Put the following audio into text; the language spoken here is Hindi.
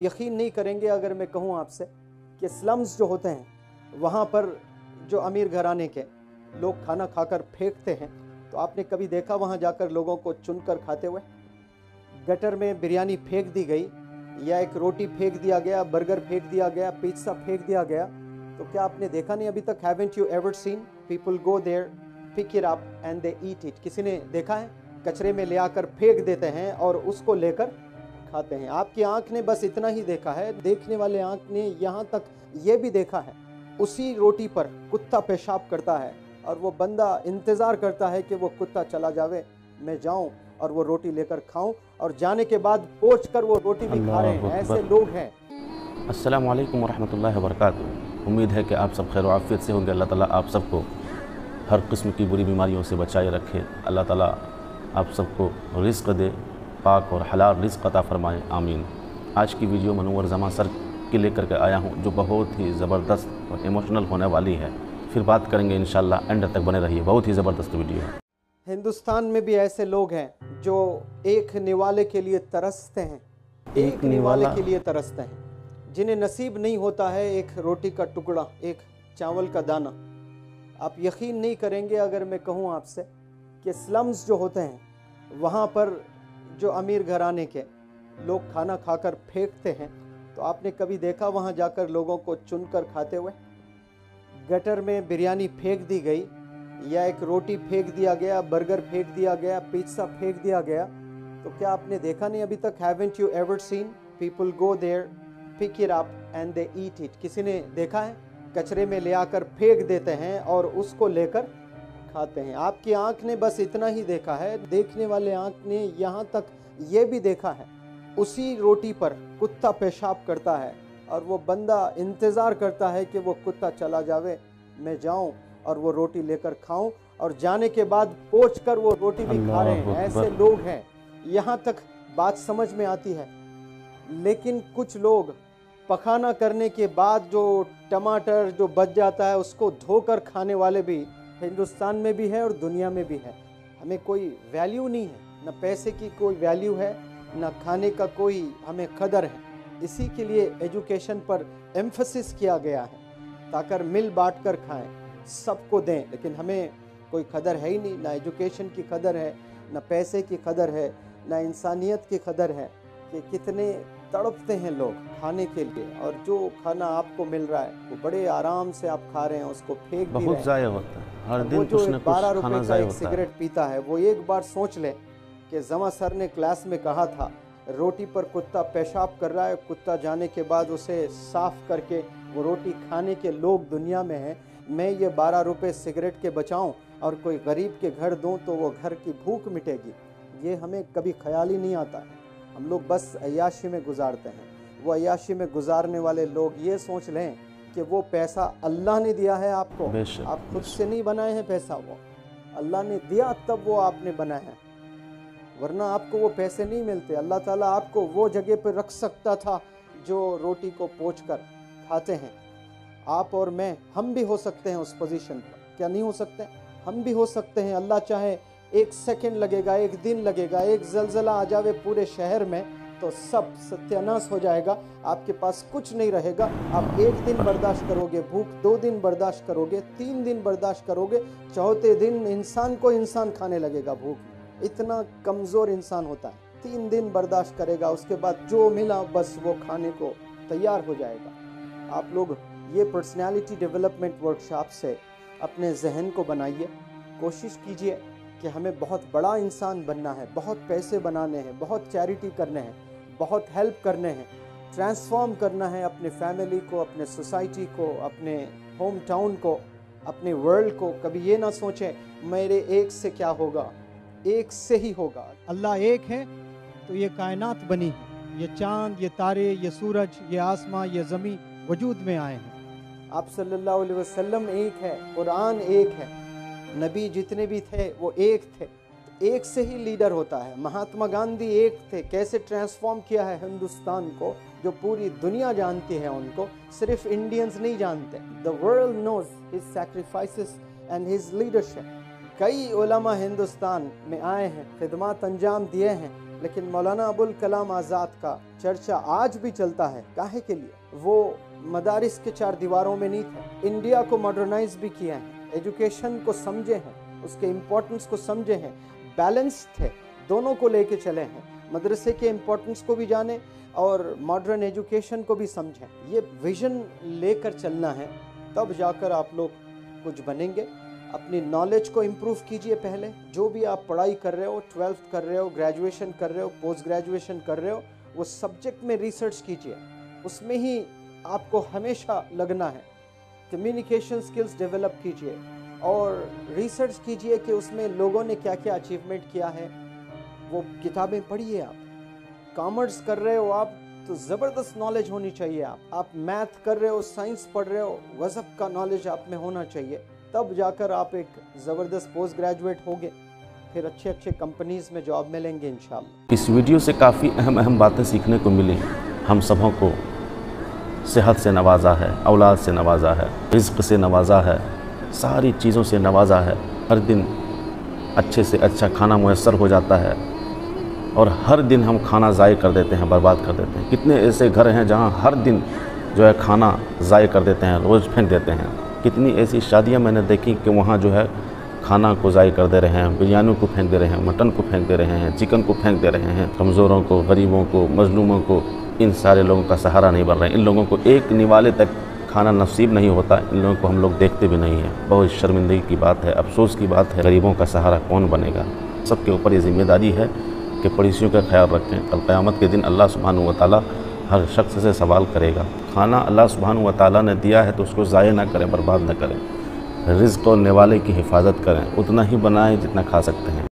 यकीन नहीं करेंगे अगर मैं कहूँ आपसे कि स्लम्स जो होते हैं वहाँ पर जो अमीर घराने के लोग खाना खाकर फेंकते हैं, तो आपने कभी देखा वहाँ जाकर लोगों को चुनकर खाते हुए? गटर में बिरयानी फेंक दी गई या एक रोटी फेंक दिया गया, बर्गर फेंक दिया गया, पिज्ज़ा फेंक दिया गया, तो क्या आपने देखा नहीं अभी तक? Haven't you ever seen people go there, pick it up and they eat it? किसी ने देखा है? कचरे में ले आकर फेंक देते हैं और उसको लेकर खाते हैं। आपकी आंख ने बस इतना ही देखा है, देखने वाले आंख ने यहाँ तक ये भी देखा है उसी रोटी पर कुत्ता पेशाब करता है और वो बंदा इंतज़ार करता है कि वो कुत्ता चला जावे, मैं जाऊं और वो रोटी लेकर खाऊं, और जाने के बाद पोंछ कर वो रोटी भी खा रहे हैं। ऐसे लोग हैं। अस्सलामु अलैकुम वरहमतुल्लाहि वबरकातुहू। उम्मीद है कि आप सब खैर आफियत से होंगे। अल्लाह ताला आप सबको हर किस्म की बुरी बीमारियों से बचाए रखे। अल्लाह ताला आप सबको रिज़्क़ दे, पाक और हलाल रिज़्क़ अता फरमाए, आमीन। आज की वीडियो मनोवर जमा सर की लेकर के आया हूँ जो बहुत ही ज़बरदस्त और इमोशनल होने वाली है। फिर बात करेंगे इंशाल्लाह, एंड तक बने रहिए, बहुत ही ज़बरदस्त वीडियो है। हिंदुस्तान में भी ऐसे लोग हैं जो एक निवाले के लिए तरसते हैं, एक निवाले के लिए तरसते हैं, जिन्हें नसीब नहीं होता है एक रोटी का टुकड़ा, एक चावल का दाना। आप यकीन नहीं करेंगे अगर मैं कहूँ आपसे कि स्लम्स जो होते हैं वहाँ पर जो अमीर घराने के लोग खाना खाकर फेंकते हैं, तो आपने कभी देखा वहाँ जाकर लोगों को चुनकर खाते हुए? गटर में बिरयानी फेंक दी गई या एक रोटी फेंक दिया गया, बर्गर फेंक दिया गया, पिज्ज़ा फेंक दिया गया, तो क्या आपने देखा नहीं अभी तक? Haven't you ever seen people go there, pick it up and they eat it? किसी ने देखा है? कचरे में ले आकर फेंक देते हैं और उसको लेकर खाते हैं। आपकी आंख ने बस इतना ही देखा है, देखने वाले आंख ने यहाँ तक ये भी देखा है उसी रोटी पर कुत्ता पेशाब करता है और वो बंदा इंतज़ार करता है कि वो कुत्ता चला जावे, मैं जाऊं और वो रोटी लेकर खाऊं, और जाने के बाद पोंछ कर वो रोटी भी खा रहे हैं। ऐसे लोग हैं। यहाँ तक बात समझ में आती है। लेकिन कुछ लोग पखाना करने के बाद जो टमाटर जो बच जाता है उसको धोकर खाने वाले भी हिंदुस्तान में भी है और दुनिया में भी है। हमें कोई वैल्यू नहीं है, न पैसे की कोई वैल्यू है, न खाने का कोई हमें कदर है। इसी के लिए एजुकेशन पर एम्फसिस किया गया है ताकि मिल बांट कर खाएं, सबको दें। लेकिन हमें कोई कदर है ही नहीं, ना एजुकेशन की कदर है, ना पैसे की कदर है, ना इंसानियत की कदर है कि कितने तड़पते हैं लोग खाने के लिए, और जो खाना आपको मिल रहा है वो बड़े आराम से आप खा रहे हैं, उसको फेंक भी रहे हैं। ज़ाया होता है हर दिन, वो जो 12 रुपए का एक होता सिगरेट पीता है, वो एक बार सोच ले कि जमा सर ने क्लास में कहा था रोटी पर कुत्ता पेशाब कर रहा है, कुत्ता जाने के बाद उसे साफ करके वो रोटी खाने के लोग दुनिया में हैं। मैं ये 12 रुपए सिगरेट के बचाऊं और कोई गरीब के घर दूं तो वो घर की भूख मिटेगी, ये हमें कभी ख्याल ही नहीं आता है। हम लोग बस अय्याशी में गुजारते हैं। वो अय्याशी में गुजारने वाले लोग ये सोच लें कि वो पैसा अल्लाह ने दिया है आपको, आप खुद से नहीं बनाए हैं पैसा, वो अल्लाह ने दिया तब वो आपने बनाया है, वरना आपको वो पैसे नहीं मिलते। अल्लाह ताला आपको वो जगह पर रख सकता था जो रोटी को पोंछ कर खाते हैं। आप और मैं, हम भी हो सकते हैं उस पोजीशन पर, क्या नहीं हो सकते? हम भी हो सकते हैं। अल्लाह चाहे 1 सेकंड लगेगा, 1 दिन लगेगा, एक ज़लज़ला आ जावे पूरे शहर में तो सब सत्यानाश हो जाएगा, आपके पास कुछ नहीं रहेगा। आप 1 दिन बर्दाश्त करोगे भूख, 2 दिन बर्दाश्त करोगे, 3 दिन बर्दाश्त करोगे, चौथे दिन इंसान को इंसान खाने लगेगा भूख। इतना कमज़ोर इंसान होता है। 3 दिन बर्दाश्त करेगा, उसके बाद जो मिला बस वो खाने को तैयार हो जाएगा। आप लोग ये पर्सनैलिटी डेवलपमेंट वर्कशॉप से अपने जहन को बनाइए, कोशिश कीजिए कि हमें बहुत बड़ा इंसान बनना है, बहुत पैसे बनाने हैं, बहुत चैरिटी करने हैं, बहुत हेल्प करने हैं, ट्रांसफॉर्म करना है अपने फैमिली को, अपने सोसाइटी को, अपने होम टाउन को, अपने वर्ल्ड को। कभी ये ना सोचें मेरे एक से क्या होगा, एक से ही होगा। अल्लाह एक है तो ये कायनात बनी है, ये चाँद, ये तारे, ये सूरज, ये आसमां, ये ज़मीन वजूद में आए हैं। आप सल्लल्लाहु अलैहि वसल्लम एक है, कुरान एक है, नबी जितने भी थे वो एक थे। एक से ही लीडर होता है। महात्मा गांधी एक थे, कैसे ट्रांसफॉर्म किया है हिंदुस्तान को, जो पूरी दुनिया जानती है उनको, सिर्फ इंडियंस नहीं जानते। The world knows his sacrifices and his leadership. कई उलमा हिंदुस्तान में आए हैं, खिदमत अंजाम दिए हैं, लेकिन मौलाना अबुल कलाम आज़ाद का चर्चा आज भी चलता है। काहे के लिए? वो मदारिस के चार दीवारों में नहीं थे, इंडिया को मॉडर्नाइज भी किया है, एजुकेशन को समझे हैं, उसके इम्पोर्टेंस को समझे हैं, बैलेंस थे, दोनों को लेके चले हैं, मदरसे के इम्पोर्टेंस को भी जाने और मॉडर्न एजुकेशन को भी समझें। ये विजन लेकर चलना है, तब जाकर आप लोग कुछ बनेंगे। अपनी नॉलेज को इम्प्रूव कीजिए। पहले जो भी आप पढ़ाई कर रहे हो, 12th कर रहे हो, ग्रेजुएशन कर रहे हो, पोस्ट ग्रेजुएशन कर रहे हो, वो सब्जेक्ट में रिसर्च कीजिए, उसमें ही आपको हमेशा लगना है। कम्युनिकेशन स्किल्स डेवलप कीजिए और रिसर्च कीजिए कि उसमें लोगों ने क्या क्या अचीवमेंट किया है, वो किताबें पढ़िए। आप कॉमर्स कर रहे हो आप तो ज़बरदस्त नॉलेज होनी चाहिए। आप मैथ कर रहे हो, साइंस पढ़ रहे हो, गज़ब का नॉलेज आप में होना चाहिए, तब जाकर आप एक ज़बरदस्त पोस्ट ग्रेजुएट होंगे, फिर अच्छे अच्छे कंपनीज़ में जॉब मिलेंगे इंशाल्लाह। इस वीडियो से काफ़ी अहम बातें सीखने को मिली। हम सबों को सेहत से नवाजा है, औलाद से नवाजा है, रिज़्क़ से नवाजा है, सारी चीज़ों से नवाजा है। हर दिन अच्छे से अच्छा खाना मुयस्सर हो जाता है और हर दिन हम खाना ज़ाय कर देते हैं, बर्बाद कर देते हैं। कितने ऐसे घर हैं जहाँ हर दिन जो है खाना ज़ाय कर देते हैं, रोज़ फेंक देते हैं। कितनी ऐसी शादियाँ मैंने देखी कि वहाँ जो है खाना को ज़ाय कर दे रहे हैं, बिरयानी को फेंक दे रहे हैं, मटन को फेंक दे रहे हैं, चिकन को फेंक दे रहे हैं। कमज़ोरों को, गरीबों को, मजलूमों को, इन सारे लोगों का सहारा नहीं बन रहे हैं। इन लोगों को एक निवाले तक खाना नसीब नहीं होता, इन लोगों को हम लोग देखते भी नहीं हैं। बहुत शर्मिंदगी की बात है, अफसोस की बात है। गरीबों का सहारा कौन बनेगा? सबके ऊपर ये जिम्मेदारी है कि पड़ोसियों का ख्याल रखें। कल क़यामत के दिन अल्लाह सुब्हानहू व तआला हर शख्स से सवाल करेगा। खाना अल्लाह सुब्हानहू व तआला ने दिया है तो उसको ज़ाया ना करें, बर्बाद ना करें। रिज़्क़ और निवाले की हिफाजत करें, उतना ही बनाएं जितना खा सकते हैं।